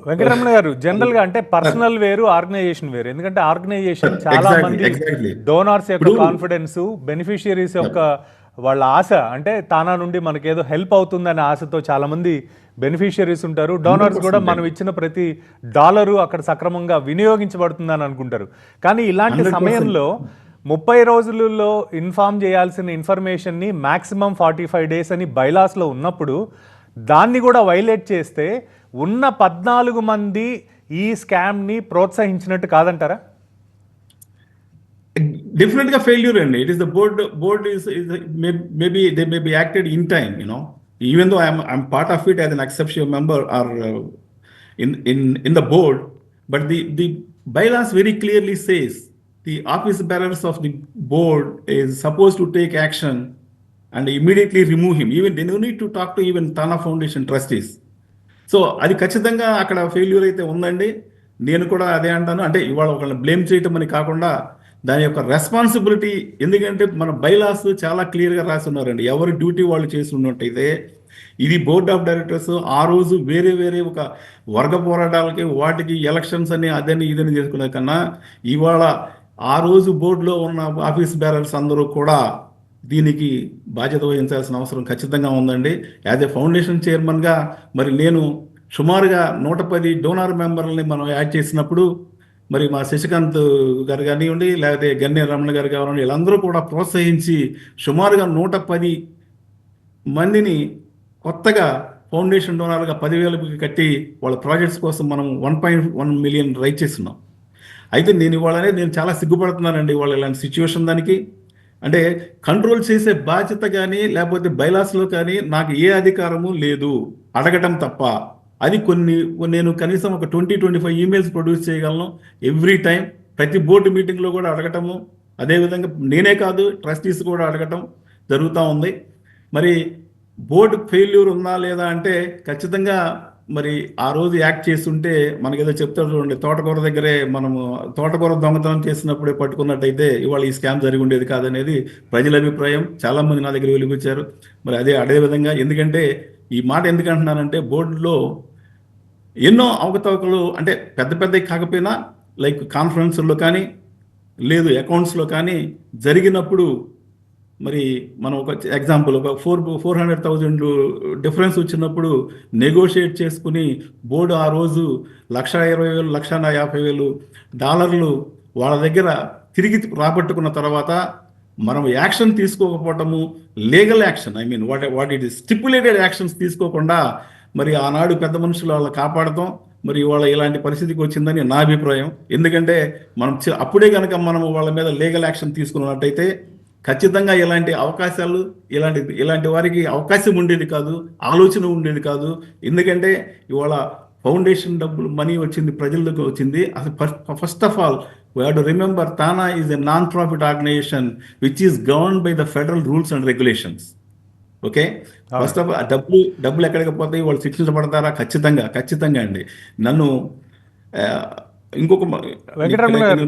వెంకటరమణ గారు, జనరల్ గా అంటే పర్సనల్ వేరు, ఆర్గనైజేషన్ వేరు. ఎందుకంటే ఆర్గనైజేషన్ చాలా ఎగ్జాక్ట్లీ మంది ఎగ్జాక్ట్లీ డోనార్స్ యొక్క ఇప్పుడు కాన్ఫిడెన్స్, బెనిఫిషియరీస్ యొక్క వాళ్ళ ఆశ, అంటే తానా నుండి మనకేదో హెల్ప్ అవుతుందనే ఆశతో చాలా మంది బెనిఫిషియరీస్ ఉంటారు. డోనార్స్ కూడా 100% మనం అండి. ఇచ్చిన ప్రతి డాలరు అక్కడ సక్రమంగా వినియోగించబడుతుందని అనుకుంటారు. కానీ ఇలాంటి 100%. సమయంలో 30 రోజులలో ఇన్ఫార్మ్ చేయాల్సిన ఇన్ఫర్మేషన్ని మాక్సిమం 45 డేస్ అని బైలాస్లో ఉన్నప్పుడు దాన్ని కూడా వైలేట్ చేస్తే ఉన్న 14 మంది ఈ స్కామ్ని ప్రోత్సహించినట్టు కాదంటారా? Definitely a failure, and it is the board is maybe they may be acted in time, even though I'm part of it as an exceptional member or in the board, but the bylaws very clearly says the office bearers of the board is supposed to take action and immediately remove him. Even they no need to talk to even Tana Foundation trustees. So అది ఖచ్చితంగా అక్కడ failure అయితే ఉందండి. నేను కూడా అదే అంటాను. అంటే ఇవాళ ఒకళ్ళని బ్లేమ్ చేయటం అని కాకుండా దాని యొక్క రెస్పాన్సిబిలిటీ, ఎందుకంటే మన బైలాస్ చాలా క్లియర్గా రాసి ఉన్నారండి. ఎవరి డ్యూటీ వాళ్ళు చేసి ఉన్నట్టయితే ఇది బోర్డ్ ఆఫ్ డైరెక్టర్స్ ఆ రోజు వేరే వేరే ఒక వర్గ పోరాటాలకి వాటికి ఎలక్షన్స్ అని అదని ఇదని చేసుకునే కన్నా ఇవాళ ఆ రోజు బోర్డులో ఉన్న ఆఫీస్ బేరర్స్ అందరూ కూడా దీనికి బాధ్యత వహించాల్సిన అవసరం ఖచ్చితంగా ఉందండి. యాజ్ ఎ ఫౌండేషన్ చైర్మన్గా మరి నేను సుమారుగా 110 డోనార్ మెంబర్లని మనం యాడ్ చేసినప్పుడు మరి మా శశికాంత్ గారు కానివ్వండి, లేకపోతే గన్నే రమణ గారు కానివ్వండి, వీళ్ళందరూ కూడా ప్రోత్సహించి సుమారుగా 110 మందిని కొత్తగా ఫౌండేషన్ డోనార్గా 10,000 కట్టి వాళ్ళ ప్రాజెక్ట్స్ కోసం మనం 1.1 మిలియన్ రైట్ చేస్తున్నాం. అయితే నేను చాలా సిగ్గుపడుతున్నానండి వాళ్ళ ఇలాంటి సిచ్యువేషన్ దానికి. అంటే కంట్రోల్ చేసే బాధ్యత కానీ లేకపోతే బైలాస్లో కానీ నాకు ఏ అధికారము లేదు, అడగటం తప్ప. అది నేను కనీసం ఒక 20-25 ఈమెయిల్స్ ప్రొడ్యూస్ చేయగలను ఎవ్రీ టైం. ప్రతి బోర్డు మీటింగ్లో కూడా అడగటము, అదేవిధంగా నేనే కాదు ట్రస్టీస్ కూడా అడగటం జరుగుతూ ఉంది. మరి బోర్డు ఫెయిల్యూర్ ఉందా లేదా అంటే ఖచ్చితంగా మరి ఆ రోజు యాక్ట్ చేస్తుంటే మనకేదో చెప్తారు చూడండి, తోటకూర దగ్గరే మనము తోటకూర దొంగతనం చేసినప్పుడే పట్టుకున్నట్టయితే ఇవాళ ఈ స్కామ్ జరిగి ఉండేది కాదనేది ప్రజల అభిప్రాయం. చాలామంది నా దగ్గర వెలిపించారు. మరి అదే విధంగా, ఎందుకంటే ఈ మాట ఎందుకు అంటున్నానంటే బోర్డులో ఎన్నో అవకతవకలు, అంటే పెద్ద పెద్దవి కాకపోయినా లైక్ కాన్ఫరెన్స్లో కానీ లేదు అకౌంట్స్లో కానీ జరిగినప్పుడు మరి మనం ఒక ఎగ్జాంపుల్ ఒక 400,000 డిఫరెన్స్ వచ్చినప్పుడు నెగోషియేట్ చేసుకుని బోర్డు ఆ రోజు $120,000 $150,000 వాళ్ళ దగ్గర తిరిగి రాబట్టుకున్న తర్వాత మనం యాక్షన్ తీసుకోకపోవటము, legal action, I mean what it is stipulated actions తీసుకోకుండా మరి ఆనాడు పెద్ద మనుషులు వాళ్ళని కాపాడతాం. మరి వాళ్ళ ఇలాంటి పరిస్థితికి వచ్చిందని నా అభిప్రాయం. ఎందుకంటే మనం అప్పుడే కనుక మనం వాళ్ళ మీద లీగల్ యాక్షన్ తీసుకున్నట్టయితే ఖచ్చితంగా ఇలాంటి అవకాశాలు ఇలాంటి వారికి అవకాశం ఉండేది కాదు, ఆలోచన ఉండేది కాదు. ఎందుకంటే ఇవాళ ఫౌండేషన్ డబ్బులు మనీ వచ్చింది, ప్రజలకు వచ్చింది. అసలు first of all we have to remember TANA is a non profit organization which is govern by the federal rules and regulations. Okay, first of all డబ్బులు ఎక్కడికి పోతాయి, వాళ్ళు శిక్షించబడతారా? ఖచ్చితంగా ఖచ్చితంగా అండి. నన్ను ఇంకొక వెంకటరమణ గారు